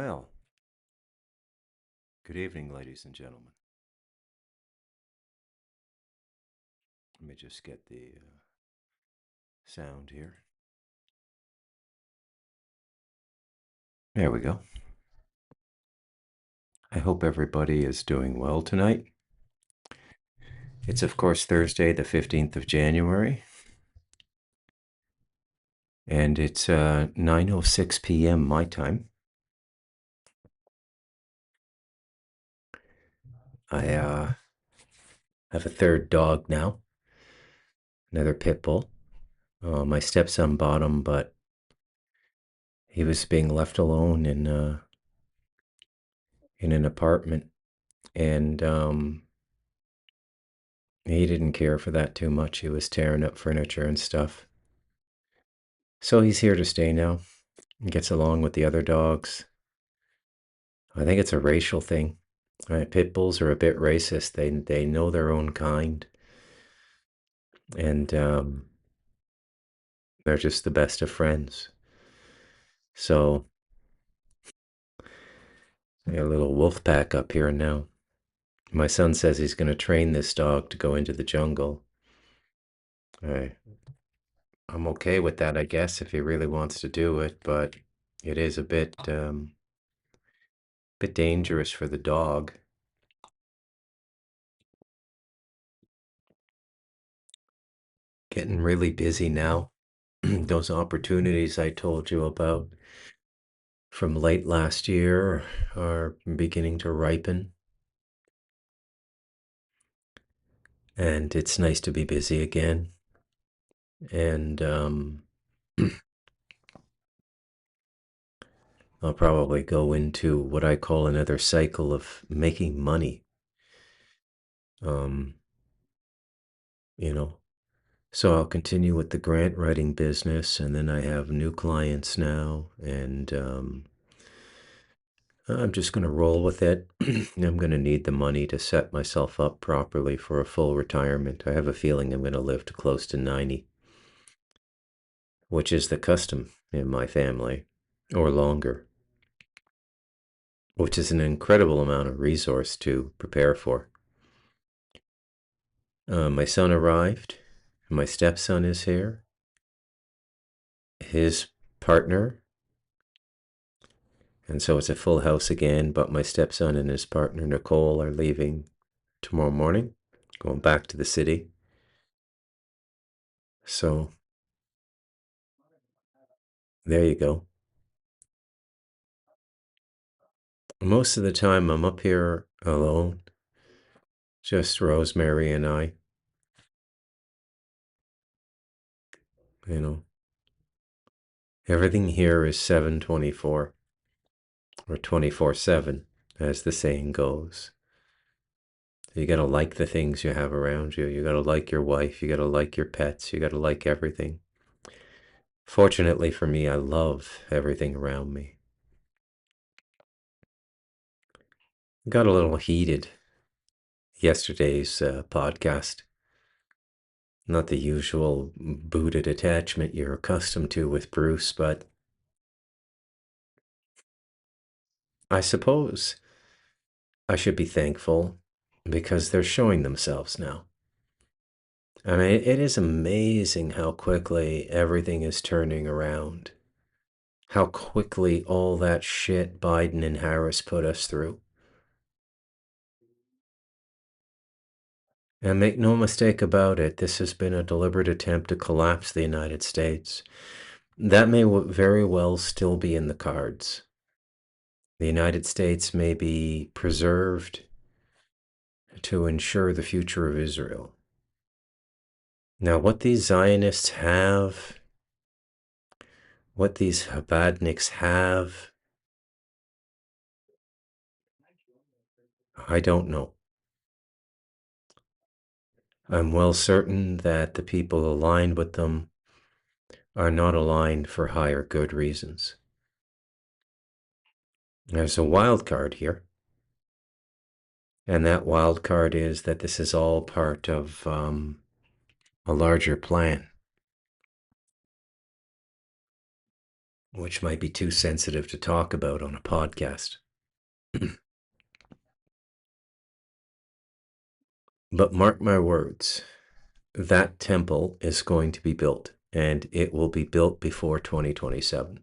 Well, good evening, ladies and gentlemen. Let me just get the sound here. There we go. I hope everybody is doing well tonight. It's, of course, Thursday, the 15th of January, and it's 9:06 p.m. my time. I have a third dog now, another pit bull. My stepson bought him, but he was being left alone in an apartment, and he didn't care for that too much. He was tearing up furniture and stuff. So he's here to stay now. He gets along with the other dogs. I think it's a racial thing. Pit bulls are a bit racist. They know their own kind, and they're just the best of friends. So I got a little wolf pack up here now. My son says he's going to train this dog to go into the jungle. I, I'm okay with that, I guess, if he really wants to do it, but it is a bit dangerous for the dog. Getting really busy now. Those opportunities I told you about from late last year are beginning to ripen. And it's nice to be busy again. And I'll probably go into what I call another cycle of making money. Um, you know, so I'll continue with the grant writing business, and then I have new clients now, and I'm just going to roll with it. I'm going to need the money to set myself up properly for a full retirement. I have a feeling I'm going to live to close to 90, which is the custom in my family, or longer, which is an incredible amount of resource to prepare for. My son arrived. My stepson is here. His partner. And so it's a full house again, but my stepson and his partner, Nicole, are leaving tomorrow morning, going back to the city. So there you go. Most of the time, I'm up here alone, just Rosemary and I. You know, everything here is 7/24 or 24/7, as the saying goes. You gotta like the things you have around you. You gotta like your wife. You gotta like your pets. You gotta like everything. Fortunately for me, I love everything around me. Got a little heated yesterday's podcast. Not the usual booted attachment you're accustomed to with Bruce, but I suppose I should be thankful because they're showing themselves now. I mean, it is amazing how quickly everything is turning around. How quickly all that shit Biden and Harris put us through. And make no mistake about it, this has been a deliberate attempt to collapse the United States. That may very well still be in the cards. The United States may be preserved to ensure the future of Israel. Now, what these Zionists have, what these Chabadniks have, I don't know. I'm well certain that the people aligned with them are not aligned for higher good reasons. There's a wild card here. And that wild card is that this is all part of a larger plan. which might be too sensitive to talk about on a podcast. But mark my words, that temple is going to be built, and it will be built before 2027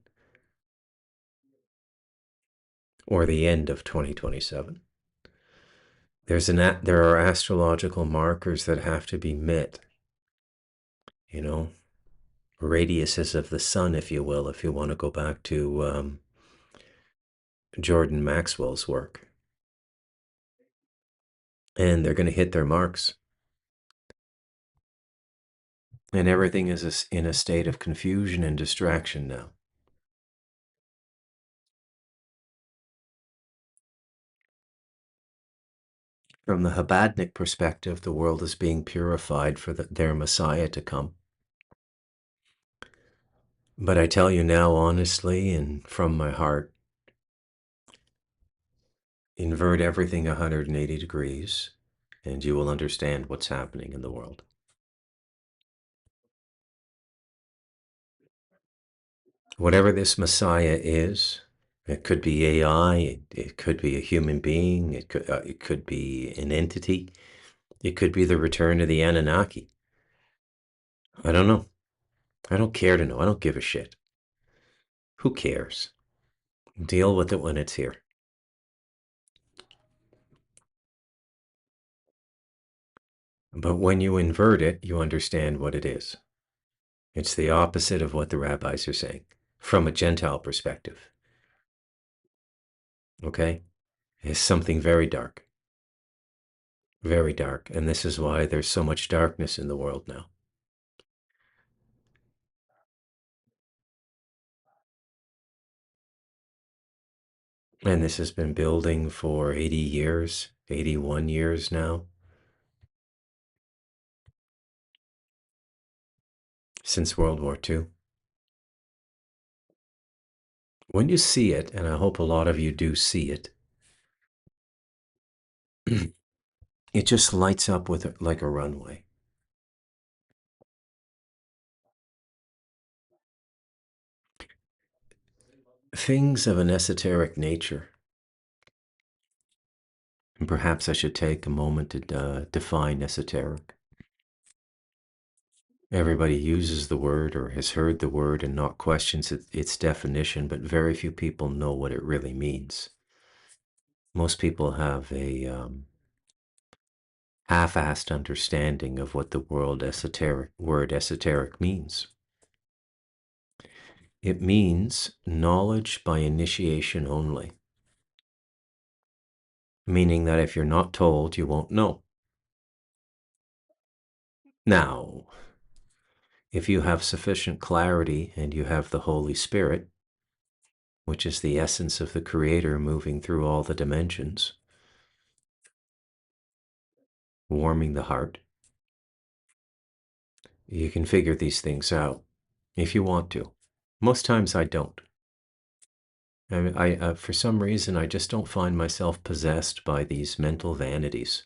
or the end of 2027. There are astrological markers that have to be met, you know, radiuses of the sun, if you will, if you want to go back to Jordan Maxwell's work. And they're going to hit their marks. And everything is in a state of confusion and distraction now. From the Habadnik perspective, the world is being purified for their Messiah to come. But I tell you now, honestly, and from my heart, invert everything 180 degrees, and you will understand what's happening in the world. Whatever this Messiah is, it could be AI, it could be a human being, it could be an entity, it could be the return of the Anunnaki. I don't know. I don't care to know. I don't give a shit. Who cares? Deal with it when it's here. But when you invert it, you understand what it is. It's the opposite of what the rabbis are saying from a Gentile perspective. Okay? It's something very dark. Very dark. And this is why there's so much darkness in the world now. And this has been building for 80 years, 81 years now, since World War II. When you see it, and I hope a lot of you do see it, it just lights up with like a runway. Things of an esoteric nature. And perhaps I should take a moment to define esoteric. Everybody uses the word or has heard the word and not questions its definition, but very few people know what it really means. Most people have a half-assed understanding of what the word esoteric means. It means knowledge by initiation only, meaning that if you're not told, you won't know. Now, if you have sufficient clarity and you have the Holy Spirit, which is the essence of the Creator moving through all the dimensions, warming the heart, you can figure these things out if you want to. Most times I don't. For some reason, I just don't find myself possessed by these mental vanities.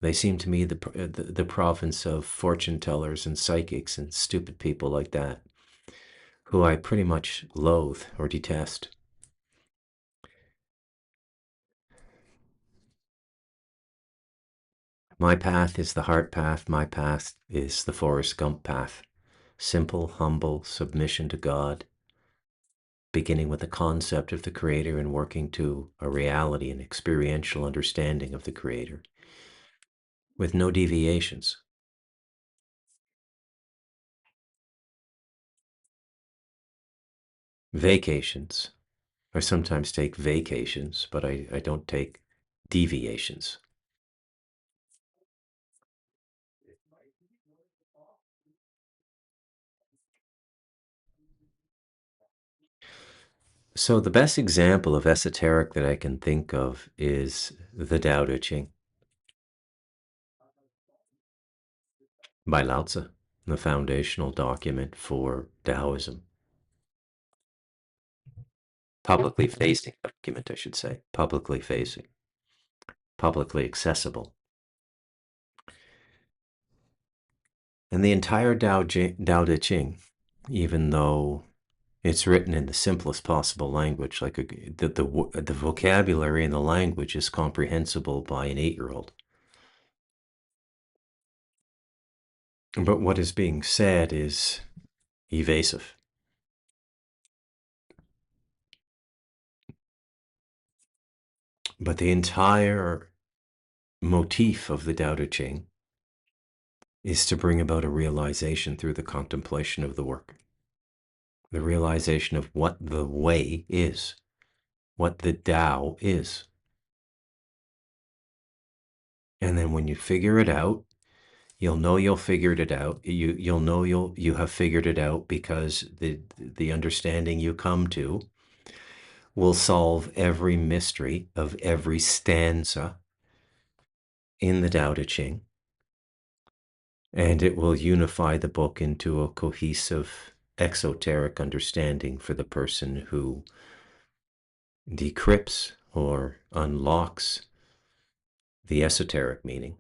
They seem to me the province of fortune tellers and psychics and stupid people like that, who I pretty much loathe or detest. My path is the heart path. My path is the Forrest Gump path. Simple, humble submission to God, beginning with the concept of the Creator and working to a reality and experiential understanding of the Creator, with no deviations. Vacations. I sometimes take vacations, but I don't take deviations. So the best example of esoteric that I can think of is the Tao Te Ching by Lao Tzu, the foundational document for Taoism. Publicly facing document, I should say. Publicly facing. Publicly accessible. And the entire Tao Te Ching, even though It's written in the simplest possible language, like the vocabulary in the language is comprehensible by an 8-year-old. But what is being said is evasive. But the entire motif of the Tao Te Ching is to bring about a realization through the contemplation of the work. The realization of what the way is, what the Tao is. And then when you figure it out, you'll know you'll figured it out. You'll know you have figured it out because the understanding you come to will solve every mystery of every stanza in the Tao Te Ching. And it will unify the book into a cohesive, exoteric understanding for the person who decrypts or unlocks the esoteric meaning.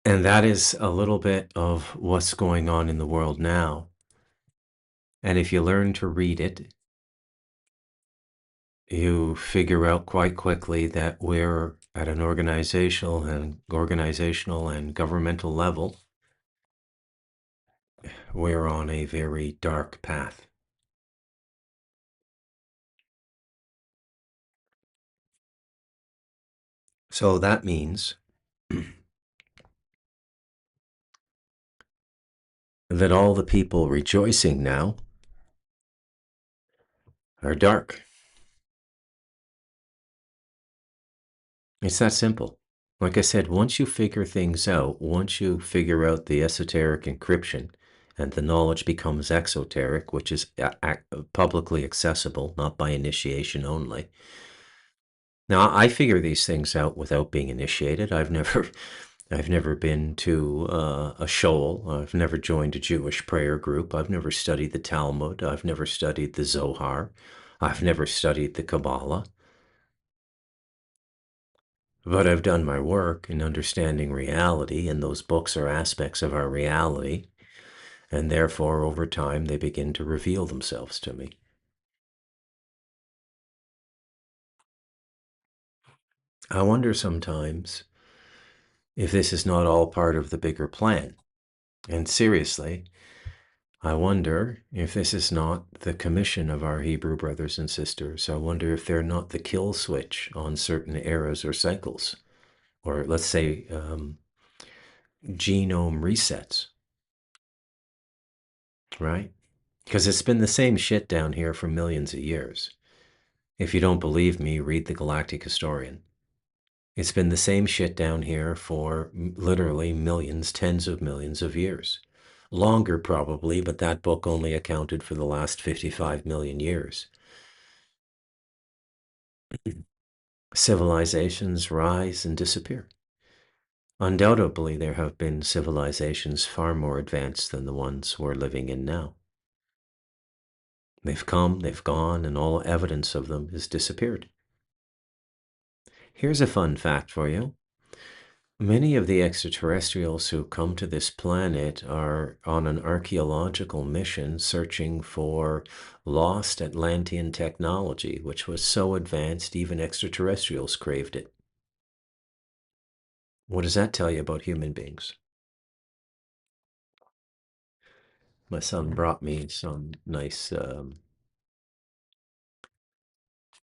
And that is a little bit of what's going on in the world now. And if you learn to read it, you figure out quite quickly that we're at an organizational and governmental level, we're on a very dark path. So that means that all the people rejoicing now are dark. It's that simple. Like I said, once you figure things out, once you figure out the esoteric encryption and the knowledge becomes exoteric, which is publicly accessible, not by initiation only. Now, I figure these things out without being initiated. I've never been to a shul. I've never joined a Jewish prayer group. I've never studied the Talmud. I've never studied the Zohar. I've never studied the Kabbalah. But I've done my work in understanding reality, and those books are aspects of our reality, and therefore, over time, they begin to reveal themselves to me. I wonder sometimes if this is not all part of the bigger plan. And seriously, I wonder if this is not the commission of our Hebrew brothers and sisters. I wonder if they're not the kill switch on certain eras or cycles, or let's say genome resets, right? Because it's been the same shit down here for millions of years. If you don't believe me, read the Galactic Historian. It's been the same shit down here for literally millions, tens of millions of years. Longer probably, but that book only accounted for the last 55 million years. Civilizations rise and disappear. Undoubtedly, there have been civilizations far more advanced than the ones we're living in now. They've come, they've gone, and all evidence of them has disappeared. Here's a fun fact for you. Many of the extraterrestrials who come to this planet are on an archaeological mission searching for lost Atlantean technology, which was so advanced even extraterrestrials craved it. What does that tell you about human beings? My son brought me some nice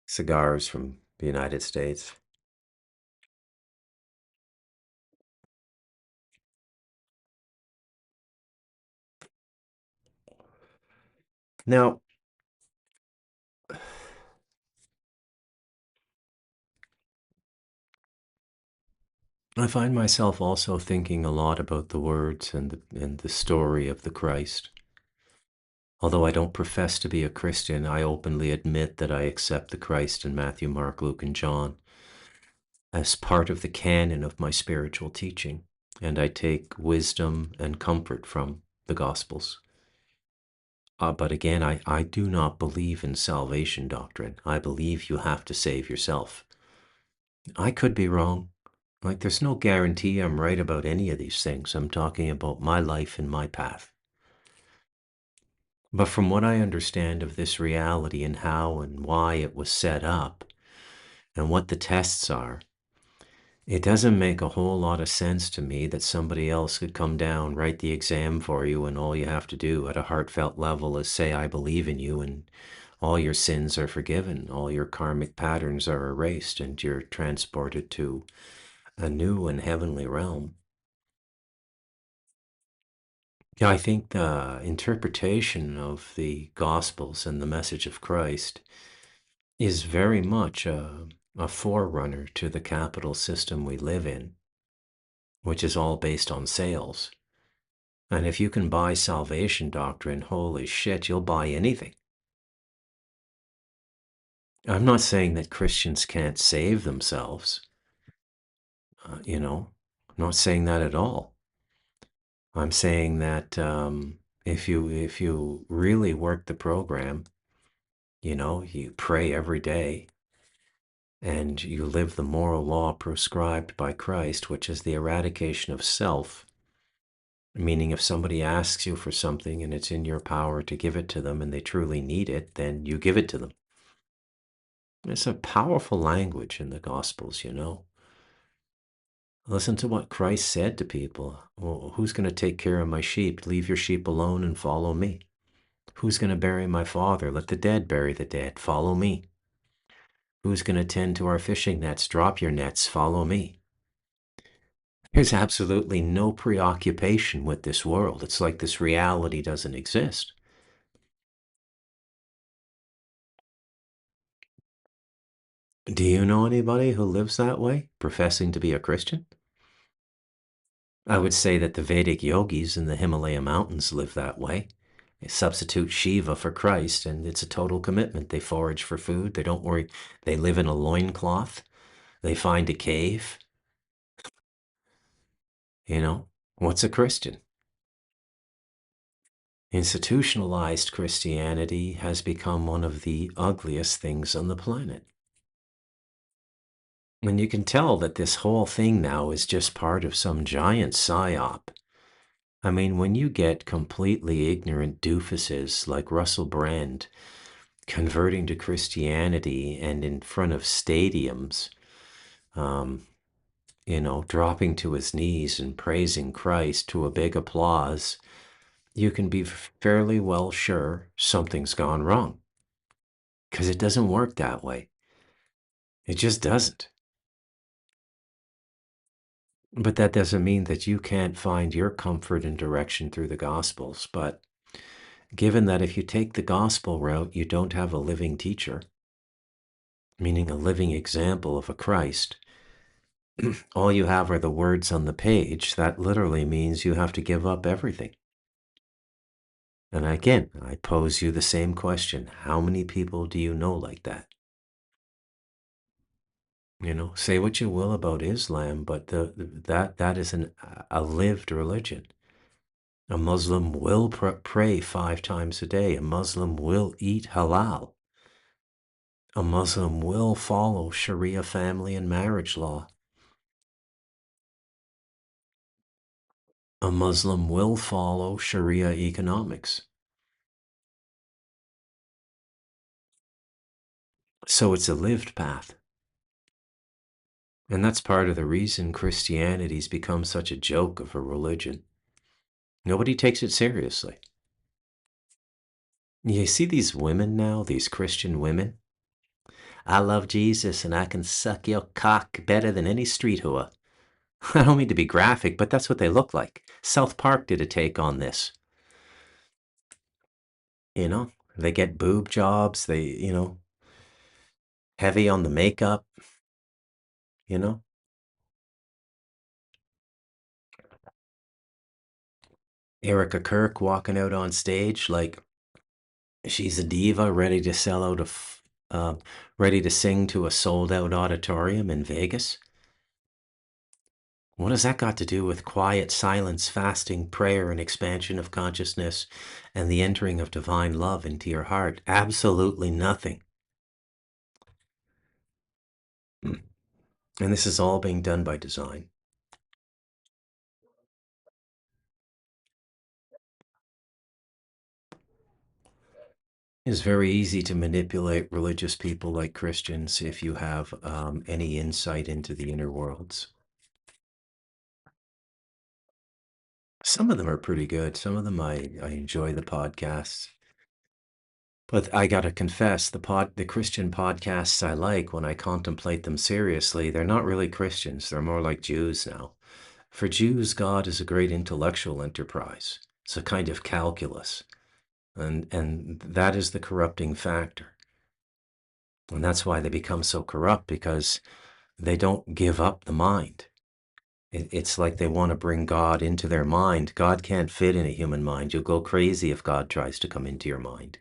cigars from the United States. Now, I find myself also thinking a lot about the words and the story of the Christ. Although I don't profess to be a Christian, I openly admit that I accept the Christ in Matthew, Mark, Luke, and John as part of the canon of my spiritual teaching, and I take wisdom and comfort from the Gospels. But again, I do not believe in salvation doctrine. I believe you have to save yourself. I could be wrong. Like, there's no guarantee I'm right about any of these things. I'm talking about my life and my path. But from what I understand of this reality and how and why it was set up and what the tests are, it doesn't make a whole lot of sense to me that somebody else could come down, write the exam for you, and all you have to do at a heartfelt level is say, I believe in you, and all your sins are forgiven, all your karmic patterns are erased, and you're transported to a new and heavenly realm. Yeah, I think the interpretation of the Gospels and the message of Christ is very much a forerunner to the capital system we live in, which is all based on sales. And if you can buy salvation doctrine, holy shit, you'll buy anything. I'm not saying that Christians can't save themselves, I'm not saying that at all. I'm saying that if you really work the program, you pray every day and you live the moral law prescribed by Christ, which is the eradication of self, meaning if somebody asks you for something and it's in your power to give it to them and they truly need it, then you give it to them. It's a powerful language in the Gospels. Listen to what Christ said to people. Well, who's going to take care of my sheep? Leave your sheep alone and follow me. Who's going to bury my father? Let the dead bury the dead. Follow me. Who's going to tend to our fishing nets? Drop your nets. Follow me. There's absolutely no preoccupation with this world. It's like this reality doesn't exist. Do you know anybody who lives that way, professing to be a Christian? I would say that the Vedic yogis in the Himalaya mountains live that way. They substitute Shiva for Christ, and it's a total commitment. They forage for food. They don't worry. They live in a loincloth. They find a cave. What's a Christian? Institutionalized Christianity has become one of the ugliest things on the planet. And you can tell that this whole thing now is just part of some giant psyop. I mean, when you get completely ignorant doofuses like Russell Brand converting to Christianity and in front of stadiums, dropping to his knees and praising Christ to a big applause, you can be fairly well sure something's gone wrong. Because it doesn't work that way. It just doesn't. But that doesn't mean that you can't find your comfort and direction through the Gospels. But given that if you take the Gospel route, you don't have a living teacher, meaning a living example of a Christ, all you have are the words on the page. That literally means you have to give up everything. And again, I pose you the same question. How many people do you know like that? Say what you will about Islam, but that is a lived religion. A Muslim will pray 5 times a day. A Muslim will eat halal. A Muslim will follow Sharia family and marriage law. A Muslim will follow Sharia economics. So it's a lived path. And that's part of the reason Christianity's become such a joke of a religion. Nobody takes it seriously. You see these women now, these Christian women? I love Jesus and I can suck your cock better than any street whore. I don't mean to be graphic, but that's what they look like. South Park did a take on this. They get boob jobs, heavy on the makeup, you know. Erica Kirk walking out on stage like she's a diva ready to sell out ready to sing to a sold out auditorium in Vegas. What has that got to do with quiet silence, fasting, prayer, and expansion of consciousness and the entering of divine love into your heart? Absolutely nothing. And this is all being done by design. It's very easy to manipulate religious people like Christians if you have any insight into the inner worlds. Some of them are pretty good. Some of them I enjoy the podcasts. But I gotta confess, the Christian podcasts I like, when I contemplate them seriously, they're not really Christians. They're more like Jews now. For Jews, God is a great intellectual enterprise. It's a kind of calculus. And that is the corrupting factor. And that's why they become so corrupt, because they don't give up the mind. It's like they want to bring God into their mind. God can't fit in a human mind. You'll go crazy if God tries to come into your mind.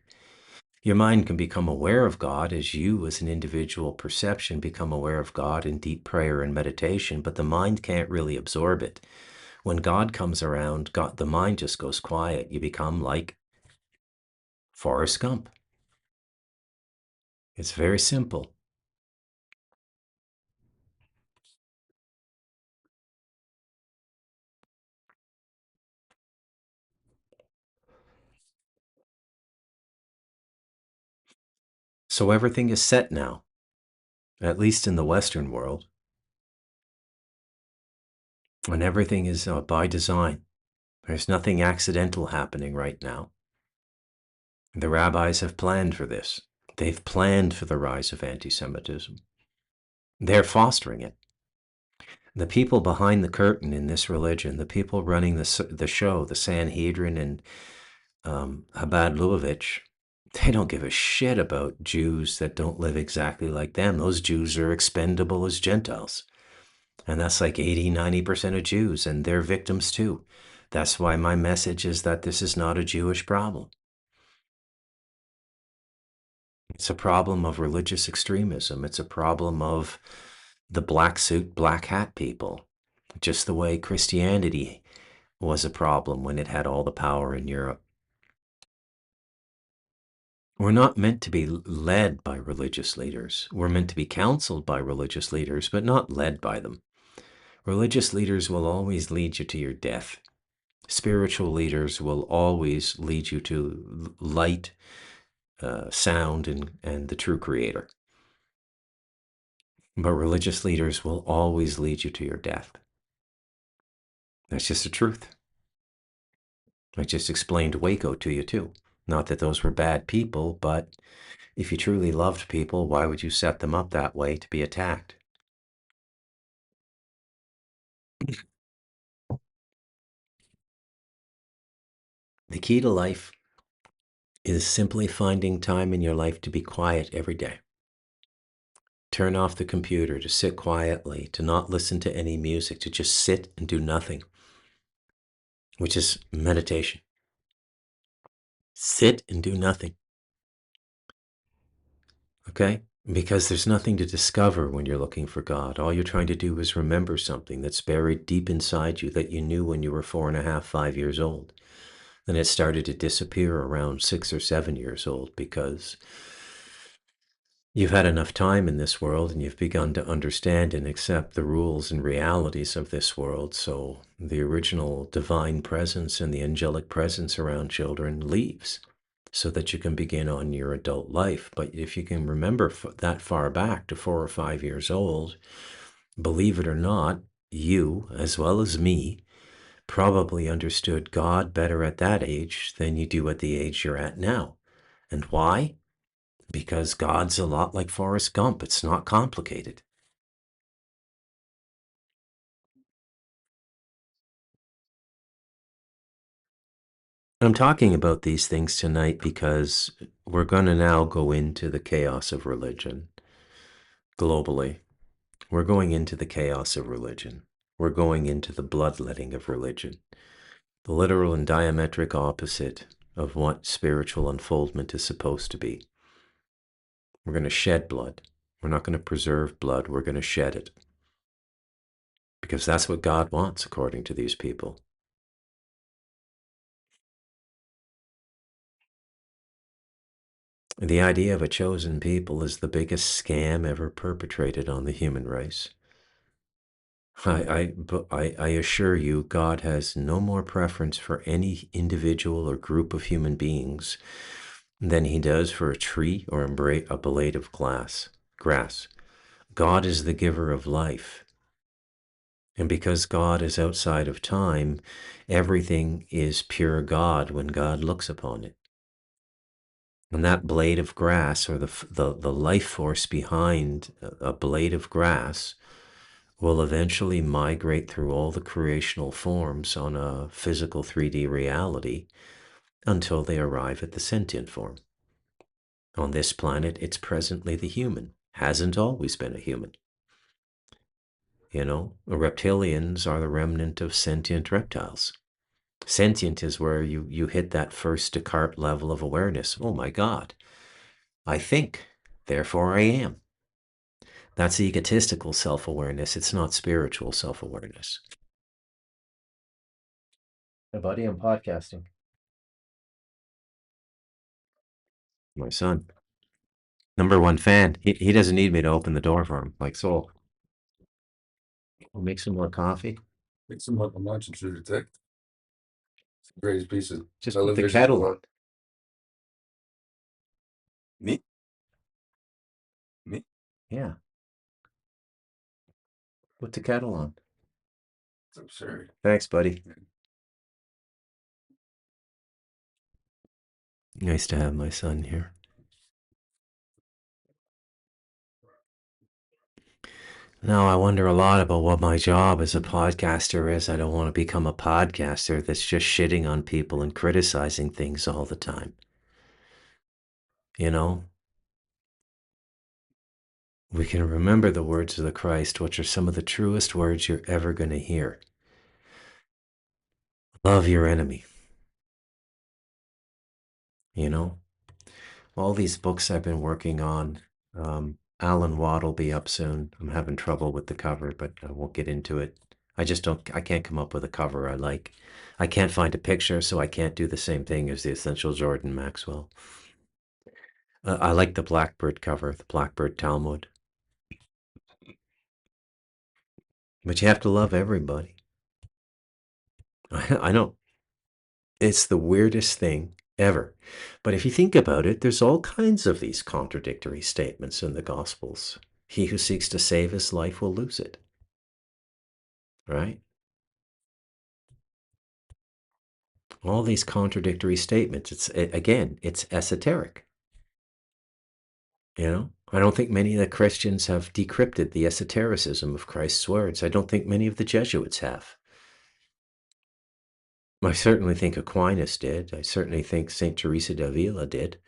Your mind can become aware of God as you, as an individual perception, become aware of God in deep prayer and meditation, but the mind can't really absorb it. When God comes around, the mind just goes quiet. You become like Forrest Gump. It's very simple. So everything is set now, at least in the Western world, and everything is by design. There's nothing accidental happening right now. The rabbis have planned for this. They've planned for the rise of anti-Semitism. They're fostering it. The people behind the curtain in this religion, the people running the show, the Sanhedrin and Chabad Lubavitch, they don't give a shit about Jews that don't live exactly like them. Those Jews are expendable as Gentiles. And that's like 80–90% of Jews, and they're victims too. That's why my message is that this is not a Jewish problem. It's a problem of religious extremism. It's a problem of the black suit, black hat people, just the way Christianity was a problem when it had all the power in Europe. We're not meant to be led by religious leaders. We're meant to be counseled by religious leaders, but not led by them. Religious leaders will always lead you to your death. Spiritual leaders will always lead you to light, sound, and the true creator. But religious leaders will always lead you to your death. That's just the truth. I just explained Waco to you too. Not that those were bad people, but if you truly loved people, why would you set them up that way to be attacked? The key to life is simply finding time in your life to be quiet every day. Turn off the computer, to sit quietly, to not listen to any music, to just sit and do nothing, which is meditation. Sit and do nothing, okay? Because there's nothing to discover when you're looking for God. All you're trying to do is remember something that's buried deep inside you that you knew when you were 4.5, 5 years old. Then it started to disappear around 6 or 7 years old because you've had enough time in this world and you've begun to understand and accept the rules and realities of this world. So the original divine presence and the angelic presence around children leaves so that you can begin on your adult life. But if you can remember that far back to 4 or 5 years old, believe it or not, you, as well as me, probably understood God better at that age than you do at the age you're at now. And why? Because God's a lot like Forrest Gump. It's not complicated. I'm talking about these things tonight because we're going to now go into the chaos of religion globally. We're going into the chaos of religion. We're going into the bloodletting of religion, the literal and diametric opposite of what spiritual unfoldment is supposed to be. We're going to shed blood. We're not going to preserve blood. We're going to shed it. Because that's what God wants, according to these people. The idea of a chosen people is the biggest scam ever perpetrated on the human race. I assure you, God has no more preference for any individual or group of human beings than he does for a tree or a blade of grass. God is the giver of life. And because God is outside of time, everything is pure God when God looks upon it. And that blade of grass, or the life force behind a blade of grass, will eventually migrate through all the creational forms on a physical 3D reality until they arrive at the sentient form. On this planet, it's presently the human, hasn't always been a human. You know, reptilians are the remnant of sentient reptiles. Sentient is where you hit that first Descartes level of awareness. Oh my God, I think, therefore I am. That's egotistical self-awareness. It's not spiritual self-awareness. Hey, buddy, I'm podcasting. My son, #1 fan. He doesn't need me to open the door for him. Like, so we'll make some more coffee. Make some up. I'm watching True Detective. It's the greatest piece of Just put the television. kettle on. Me? Me? Yeah, put the kettle on. It's absurd. Thanks, buddy. Nice to have my son here. Now, I wonder a lot about what my job as a podcaster is. I don't want to become a podcaster that's just shitting on people and criticizing things all the time. You know, we can remember the words of the Christ, which are some of the truest words you're ever going to hear. Love your enemy. You know, all these books I've been working on. Alan Watt will be up soon. I'm having trouble with the cover, but I won't get into it. I can't come up with a cover I like. I can't find a picture, so I can't do the same thing as the Essential Jordan Maxwell. I like the Blackbird cover, the Blackbird Talmud. But you have to love everybody. I know it's the weirdest thing ever. But if you think about it, there's all kinds of these contradictory statements in the Gospels. He who seeks to save his life will lose it, right? All these contradictory statements. It's esoteric. You know, I don't think many of the Christians have decrypted the esotericism of Christ's words. I don't think many of the Jesuits have. I certainly think Aquinas did. I certainly think St. Teresa d'Avila did.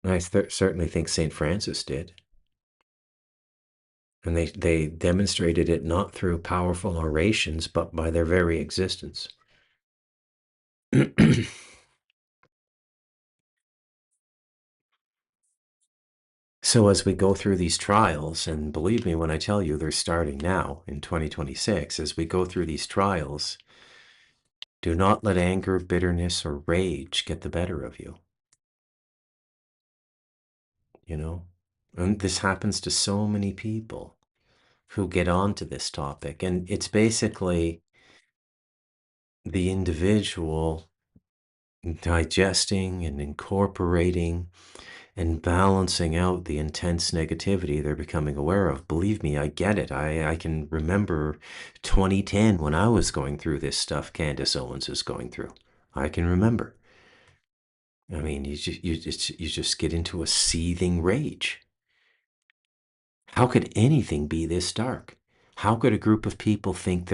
I certainly think St. Francis did. And they demonstrated it not through powerful orations, but by their very existence. So as we go through these trials, and believe me when I tell you they're starting now in 2026, as we go through these trials, do not let anger, bitterness, or rage get the better of you. You know? And this happens to so many people who get onto this topic. And it's basically the individual digesting and incorporating and balancing out the intense negativity they're becoming aware of. Believe me, I get it. I can remember 2010 when I was going through this stuff Candace Owens is going through. I can remember. I mean, you just get into a seething rage. How could anything be this dark? How could a group of people think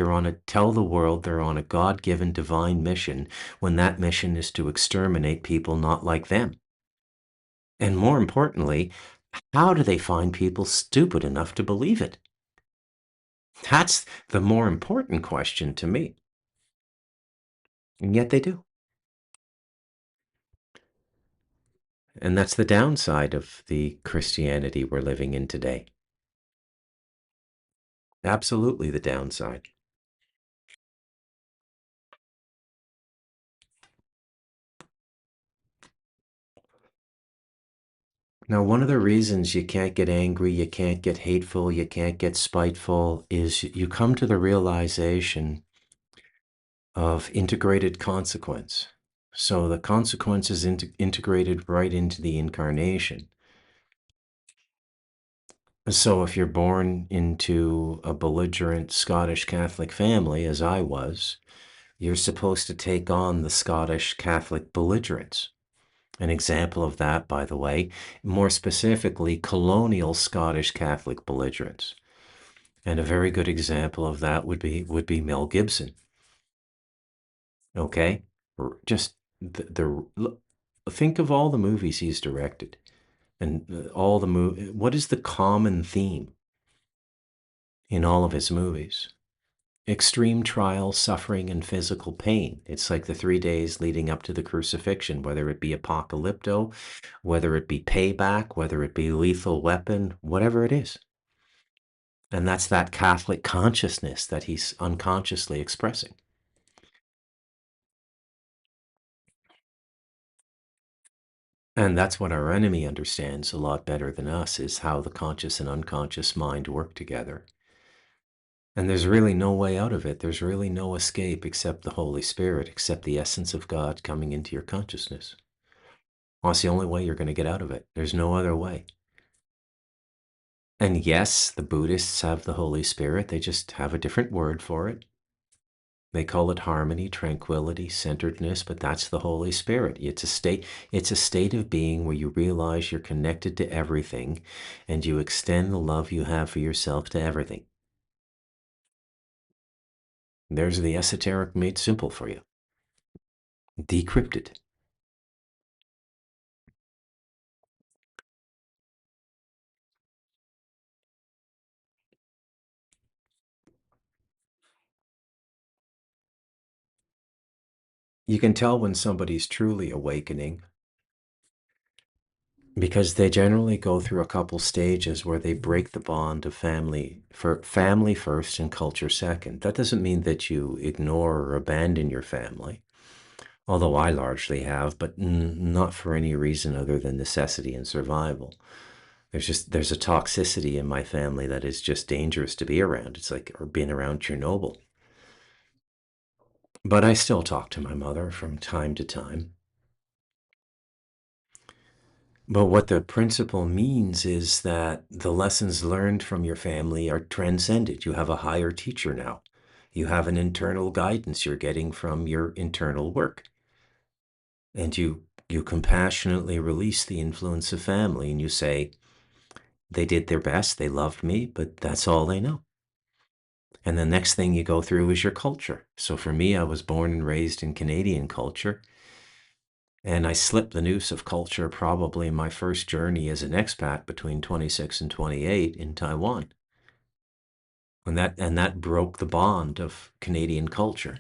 tell the world they're on a God-given divine mission when that mission is to exterminate people not like them? And more importantly, how do they find people stupid enough to believe it? That's the more important question to me. And yet they do. And that's the downside of the Christianity we're living in today. Absolutely the downside. Now, one of the reasons you can't get angry, you can't get hateful, you can't get spiteful is you come to the realization of integrated consequence. So the consequence is integrated right into the incarnation. So if you're born into a belligerent Scottish Catholic family, as I was, you're supposed to take on the Scottish Catholic belligerence. An example of that, by the way, more specifically, colonial Scottish Catholic belligerence. And a very good example of that would be Mel Gibson. Okay, just think of all the movies he's directed, and all the what is the common theme in all of his movies? Extreme trial, suffering, and physical pain. It's like the 3 days leading up to the crucifixion, whether it be Apocalypto, whether it be Payback, whether it be Lethal Weapon, whatever it is. And that's that Catholic consciousness that he's unconsciously expressing. And that's what our enemy understands a lot better than us, is how the conscious and unconscious mind work together. And there's really no way out of it. There's really no escape except the Holy Spirit, except the essence of God coming into your consciousness. Well, it's the only way you're going to get out of it. There's no other way. And yes, the Buddhists have the Holy Spirit. They just have a different word for it. They call it harmony, tranquility, centeredness, but that's the Holy Spirit. It's a state of being where you realize you're connected to everything and you extend the love you have for yourself to everything. There's the esoteric made simple for you. Decrypted. You can tell when somebody's truly awakening because they generally go through a couple stages where they break the bond of family first and culture second. That doesn't mean that you ignore or abandon your family, although I largely have, but not for any reason other than necessity and survival. There's a toxicity in my family that is just dangerous to be around. It's like or being around Chernobyl. But I still talk to my mother from time to time. But what the principle means is that the lessons learned from your family are transcended. You have a higher teacher now. You have an internal guidance you're getting from your internal work. And you compassionately release the influence of family and you say, they did their best, they loved me, but that's all they know. And the next thing you go through is your culture. So for me, I was born and raised in Canadian culture. And I slipped the noose of culture probably in my first journey as an expat between 26 and 28 in Taiwan. And that broke the bond of Canadian culture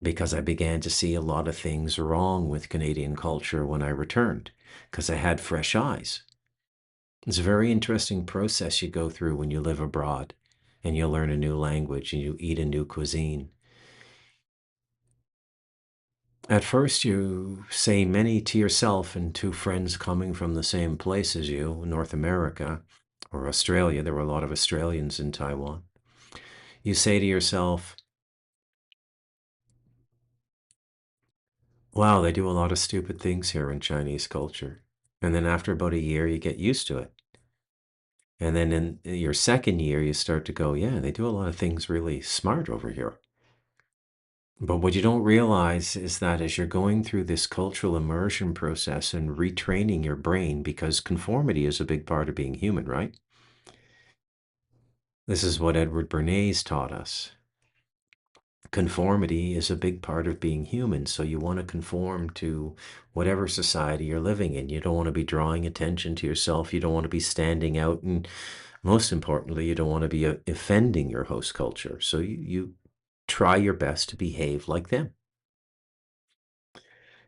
because I began to see a lot of things wrong with Canadian culture when I returned because I had fresh eyes. It's a very interesting process you go through when you live abroad and you learn a new language and you eat a new cuisine. At first, you say many to yourself and to friends coming from the same place as you, North America or Australia. There were a lot of Australians in Taiwan. You say to yourself, wow, they do a lot of stupid things here in Chinese culture. And then after about a year, you get used to it. And then in your second year, you start to go, yeah, they do a lot of things really smart over here. But what you don't realize is that as you're going through this cultural immersion process and retraining your brain, because conformity is a big part of being human, right? This is what Edward Bernays taught us. Conformity is a big part of being human. So you want to conform to whatever society you're living in. You don't want to be drawing attention to yourself. You don't want to be standing out. And most importantly, you don't want to be offending your host culture. So you try your best to behave like them.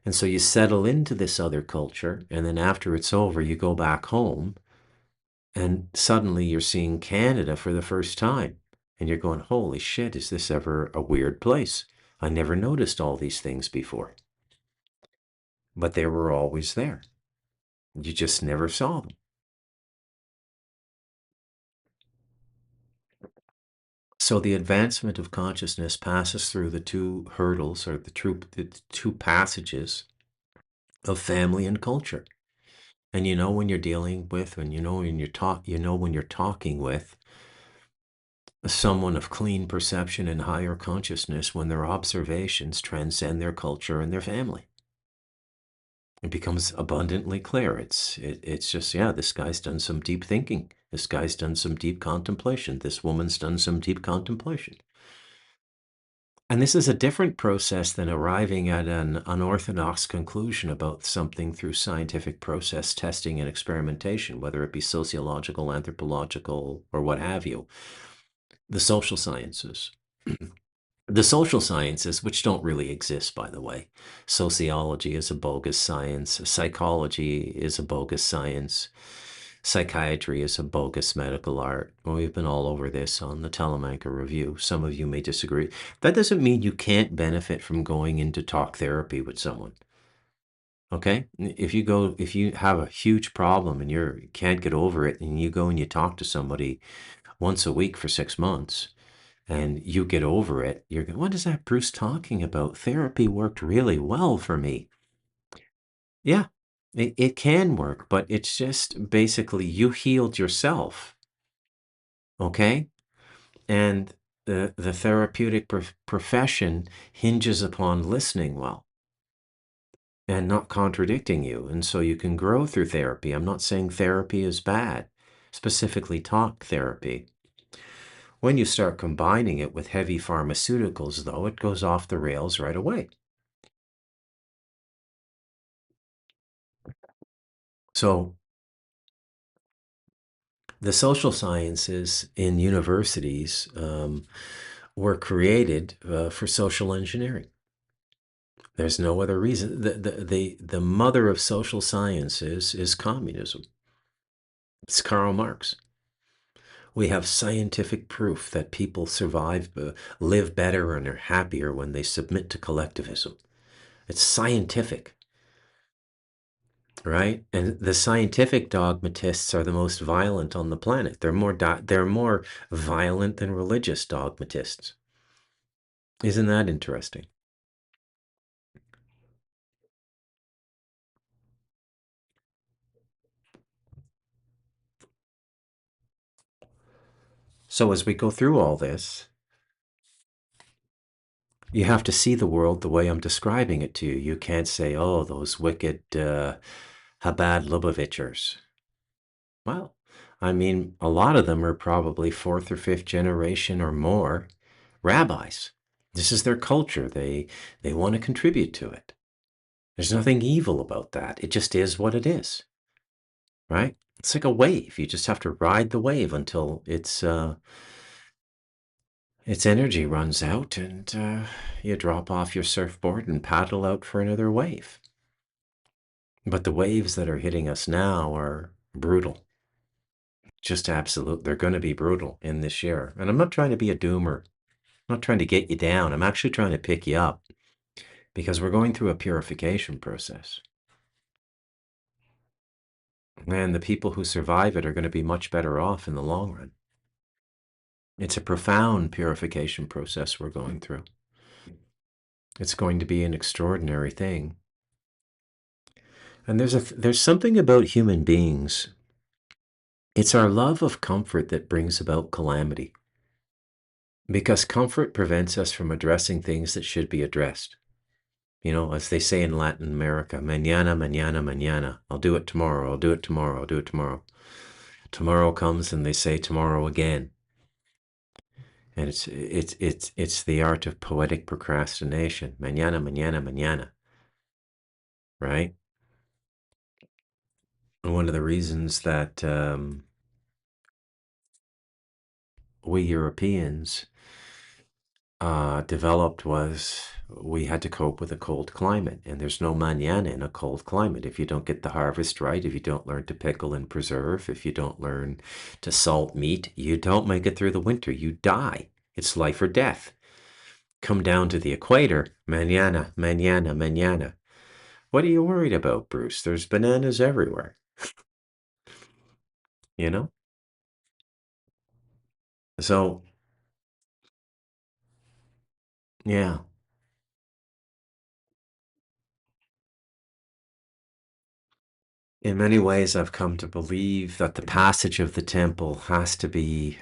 And so you settle into this other culture, and then after it's over, you go back home, and suddenly you're seeing Canada for the first time. And you're going, holy shit, is this ever a weird place? I never noticed all these things before. But they were always there. You just never saw them. So the advancement of consciousness passes through the two hurdles or the two passages of family and culture. And you know when you're dealing with, and you know when you're talking with someone of clean perception and higher consciousness when their observations transcend their culture and their family. It becomes abundantly clear. It's just, yeah, this guy's done some deep thinking. This guy's done some deep contemplation. This woman's done some deep contemplation. And this is a different process than arriving at an unorthodox conclusion about something through scientific process testing and experimentation, whether it be sociological, anthropological, or what have you. The social sciences. The social sciences, which don't really exist, by the way. Sociology is a bogus science. Psychology is a bogus science. Psychiatry is a bogus medical art. Well, we've been all over this on the Telemanker Review. Some of you may disagree. That doesn't mean you can't benefit from going into talk therapy with someone. Okay? If you have a huge problem and you can't get over it, and you go and you talk to somebody once a week for 6 months, and you get over it, you're going, what is that Bruce talking about? Therapy worked really well for me. Yeah, it can work, but it's just basically you healed yourself. Okay? And the therapeutic profession hinges upon listening well and not contradicting you. And so you can grow through therapy. I'm not saying therapy is bad, specifically talk therapy. When you start combining it with heavy pharmaceuticals, though, it goes off the rails right away. So the social sciences in universities were created for social engineering. There's no other reason. The mother of social sciences is communism. It's Karl Marx. We have scientific proof that people survive, live better, and are happier when they submit to collectivism. It's scientific, right? And the scientific dogmatists are the most violent on the planet. They're more violent than religious dogmatists. Isn't that interesting? So as we go through all this, you have to see the world the way I'm describing it to you. You can't say, oh, those wicked Chabad Lubavitchers. Well, I mean, a lot of them are probably fourth or fifth generation or more rabbis. This is their culture. They want to contribute to it. There's nothing evil about that. It just is what it is, right? It's like a wave. You just have to ride the wave until its energy runs out, and you drop off your surfboard and paddle out for another wave. But the waves that are hitting us now are brutal. Just absolute. They're going to be brutal in this year. And I'm not trying to be a doomer. I'm not trying to get you down. I'm actually trying to pick you up because we're going through a purification process. And the people who survive it are going to be much better off in the long run. It's a profound purification process we're going through. It's going to be an extraordinary thing. And there's something about human beings. It's our love of comfort that brings about calamity. Because comfort prevents us from addressing things that should be addressed. You know, as they say in Latin America, mañana, mañana, mañana. I'll do it tomorrow. I'll do it tomorrow. I'll do it tomorrow. Tomorrow comes and they say tomorrow again. And it's the art of poetic procrastination. Mañana, mañana, mañana. Right? And one of the reasons that we Europeans developed was we had to cope with a cold climate, and there's no mañana in a cold climate. If you don't get the harvest right, if you don't learn to pickle and preserve, if you don't learn to salt meat, you don't make it through the winter. You die. It's life or death. Come down to the equator, mañana, mañana, mañana. What are you worried about, Bruce? There's bananas everywhere. You know? So Yeah. In many ways, I've come to believe that the passage of the temple has to be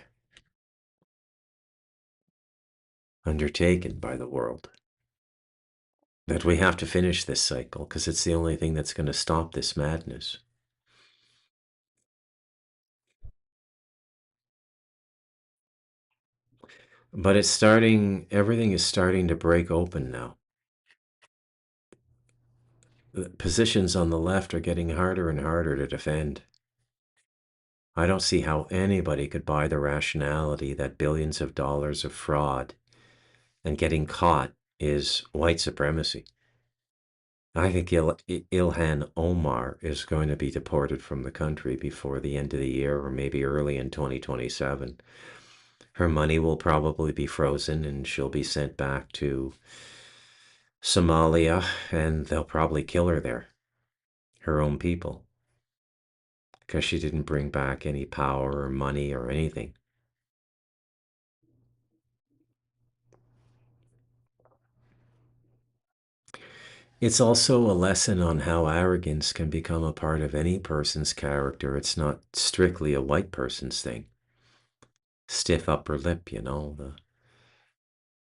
undertaken by the world. That we have to finish this cycle because it's the only thing that's going to stop this madness. But it's starting, everything is starting to break open now. The positions on the left are getting harder and harder to defend. I don't see how anybody could buy the rationality that billions of dollars of fraud and getting caught is white supremacy. I think Ilhan Omar is going to be deported from the country before the end of the year or maybe early in 2027. Her money will probably be frozen and she'll be sent back to Somalia and they'll probably kill her there, her own people, because she didn't bring back any power or money or anything. It's also a lesson on how arrogance can become a part of any person's character. It's not strictly a white person's thing. Stiff upper lip,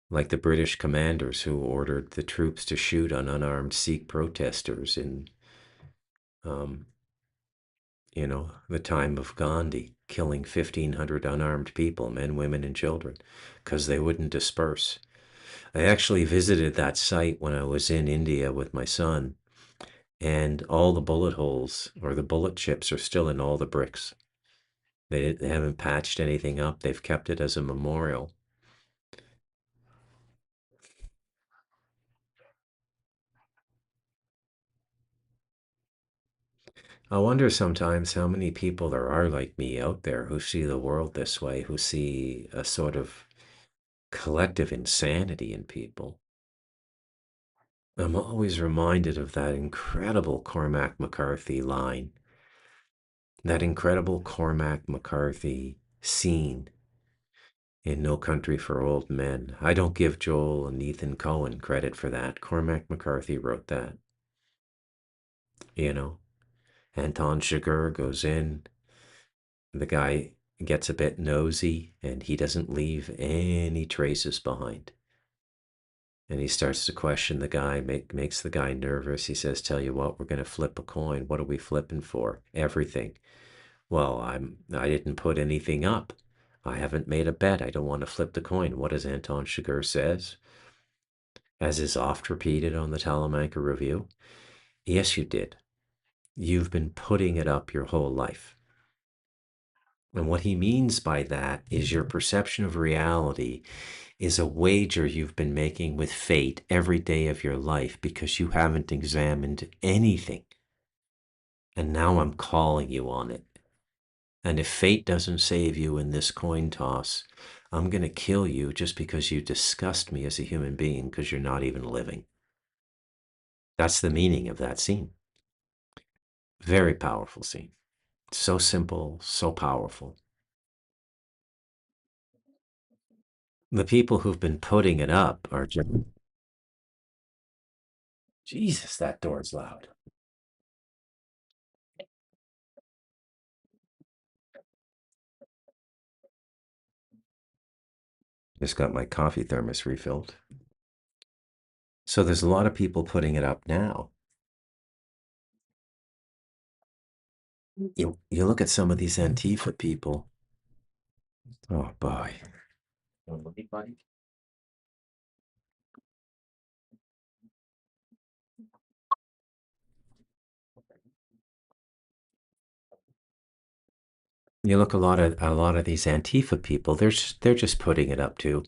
like the British commanders who ordered the troops to shoot on unarmed Sikh protesters in, um, the time of Gandhi, killing 1,500 unarmed people, men, women, and children, because they wouldn't disperse. I actually visited that site when I was in India with my son, and all the bullet holes or the bullet chips are still in all the bricks. They haven't patched anything up. They've kept it as a memorial. I wonder sometimes how many people there are like me out there who see the world this way, who see a sort of collective insanity in people. I'm always reminded of that incredible Cormac McCarthy line, that incredible Cormac McCarthy scene in No Country for Old Men. I don't give Joel and Ethan Cohen credit for that. Cormac McCarthy wrote that. You know, Anton Chigurh goes in, the guy gets a bit nosy, and he doesn't leave any traces behind. And he starts to question the guy, makes the guy nervous. He says, "Tell you what, we're going to flip a coin. What are we flipping for? Everything." "Well, I didn't put anything up. I haven't made a bet. I don't want to flip the coin." What does Anton Chigurh says, as is oft repeated on the Talamanca Review? "Yes, you did. You've been putting it up your whole life." And what he means by that is your perception of reality is a wager you've been making with fate every day of your life because you haven't examined anything. And now I'm calling you on it. And if fate doesn't save you in this coin toss, I'm going to kill you just because you disgust me as a human being because you're not even living. That's the meaning of that scene. Very powerful scene. So simple, so powerful. The people who've been putting it up are just, Jesus, that door's loud. Just got my coffee thermos refilled. So there's a lot of people putting it up now. You look at some of these Antifa people. Oh boy. You look a lot of these Antifa people, they're just putting it up too.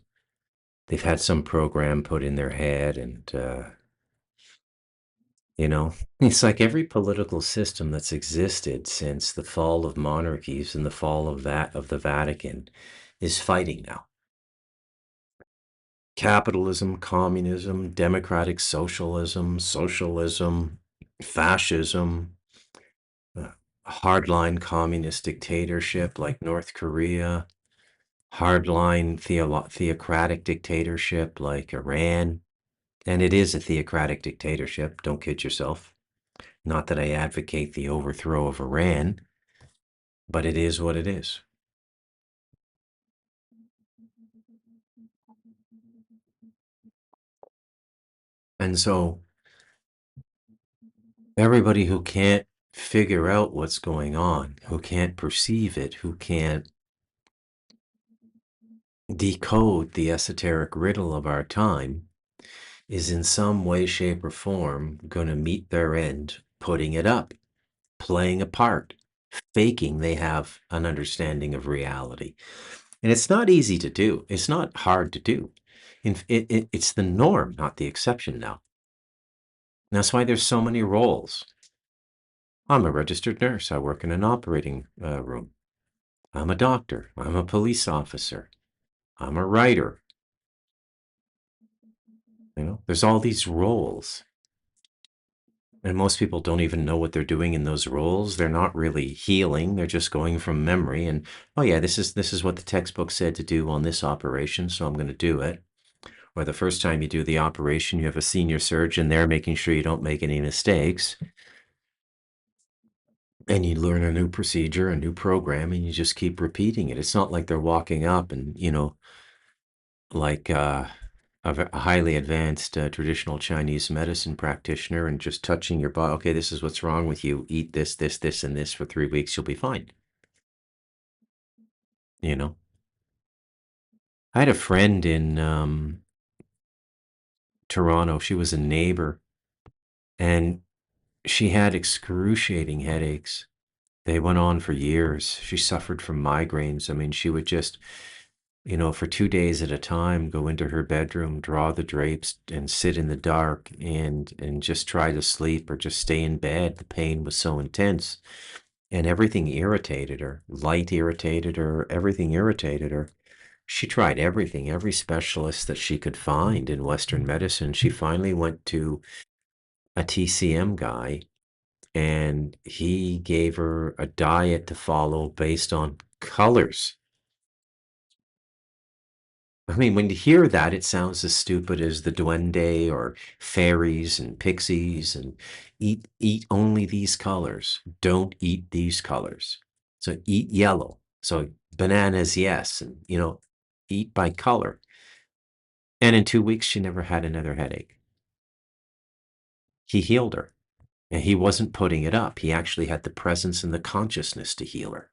They've had some program put in their head and it's like every political system that's existed since the fall of monarchies and the fall of the Vatican is fighting now. Capitalism, communism, democratic socialism, fascism, hardline communist dictatorship like North Korea, hardline theocratic dictatorship like Iran, and it is a theocratic dictatorship, don't kid yourself. Not that I advocate the overthrow of Iran, but it is what it is. And so everybody who can't figure out what's going on, who can't perceive it, who can't decode the esoteric riddle of our time, is in some way, shape, or form going to meet their end putting it up, playing a part, faking they have an understanding of reality. And it's not easy to do. It's not hard to do. It's the norm, not the exception now. And that's why there's so many roles. I'm a registered nurse. I work in an operating room. I'm a doctor. I'm a police officer. I'm a writer. There's all these roles. And most people don't even know what they're doing in those roles. They're not really healing. They're just going from memory and, oh yeah, this is what the textbook said to do on this operation, so I'm going to do it. Or the first time you do the operation, you have a senior surgeon there making sure you don't make any mistakes. And you learn a new procedure, a new program, and you just keep repeating it. It's not like they're walking up and, like a highly advanced traditional Chinese medicine practitioner and just touching your body. Okay, this is what's wrong with you. Eat this, this, this, and this for 3 weeks. You'll be fine. You know, I had a friend in Toronto. She was a neighbor and she had excruciating headaches. They went on for years. She suffered from migraines. I mean, she would just, for 2 days at a time, go into her bedroom, draw the drapes, and sit in the dark and just try to sleep or just stay in bed. The pain was so intense, and everything irritated her. Light irritated her. Everything irritated her. She tried everything, every specialist that she could find in Western medicine. She finally went to a TCM guy, and he gave her a diet to follow based on colors. I mean, when you hear that, it sounds as stupid as the duende or fairies and pixies and eat only these colors. Don't eat these colors. So eat yellow. So bananas, yes, and eat by color. And in 2 weeks, she never had another headache. He healed her, and he wasn't putting it up. He actually had the presence and the consciousness to heal her.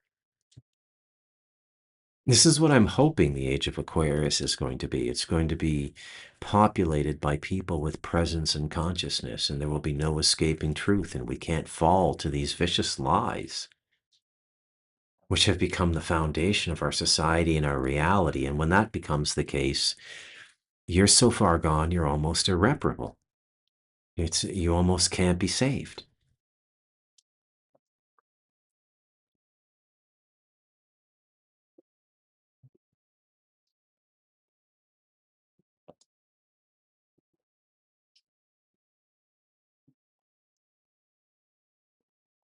This is what I'm hoping the age of Aquarius is going to be. It's going to be populated by people with presence and consciousness, and there will be no escaping truth, and we can't fall to these vicious lies, which have become the foundation of our society and our reality. And when that becomes the case, you're so far gone, you're almost irreparable. You almost can't be saved.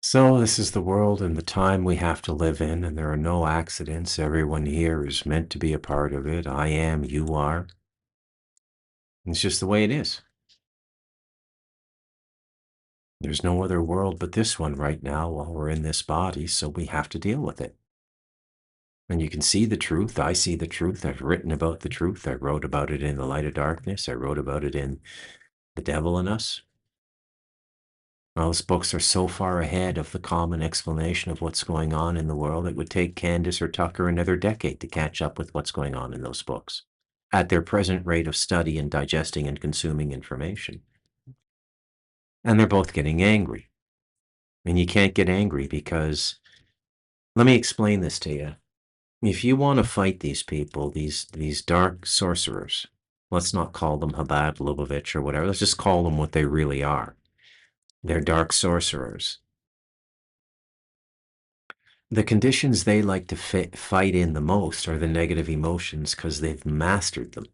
So this is the world and the time we have to live in, and there are no accidents. Everyone here is meant to be a part of it. I am, you are. It's just the way it is. There's no other world but this one right now while we're in this body, so we have to deal with it. And you can see the truth. I see the truth. I've written about the truth. I wrote about it in The Light of Darkness. I wrote about it in The Devil in Us. Those books are so far ahead of the common explanation of what's going on in the world, it would take Candace or Tucker another decade to catch up with what's going on in those books at their present rate of study and digesting and consuming information. And they're both getting angry. And you can't get angry because, let me explain this to you. If you want to fight these people, these dark sorcerers, let's not call them Chabad, Lubavitch, or whatever. Let's just call them what they really are. They're dark sorcerers. The conditions they like to fight in the most are the negative emotions because they've mastered them.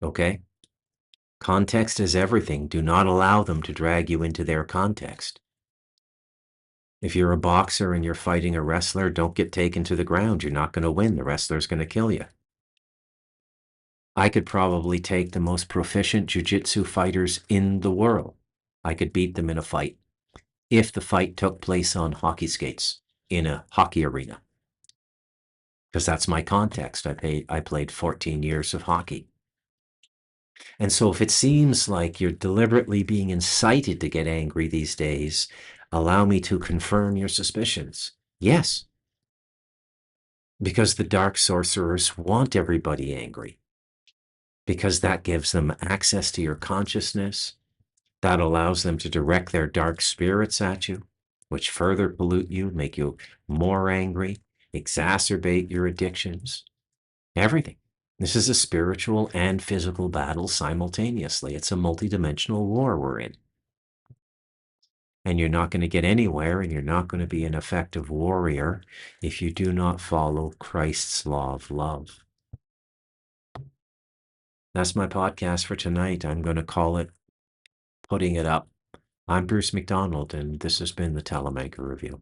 Okay? Context is everything. Do not allow them to drag you into their context. If you're a boxer and you're fighting a wrestler, don't get taken to the ground. You're not going to win. The wrestler's going to kill you. I could probably take the most proficient jiu-jitsu fighters in the world. I could beat them in a fight if the fight took place on hockey skates in a hockey arena, because that's my context. I played 14 years of hockey. And so if it seems like you're deliberately being incited to get angry these days, allow me to confirm your suspicions. Yes, because the dark sorcerers want everybody angry, because that gives them access to your consciousness. That allows them to direct their dark spirits at you, which further pollute you, make you more angry, exacerbate your addictions, everything. This is a spiritual and physical battle simultaneously. It's a multidimensional war we're in. And you're not going to get anywhere, and you're not going to be an effective warrior if you do not follow Christ's law of love. That's my podcast for tonight. I'm going to call it Putting It Up. I'm Bruce McDonald, and this has been the Telemanker Review.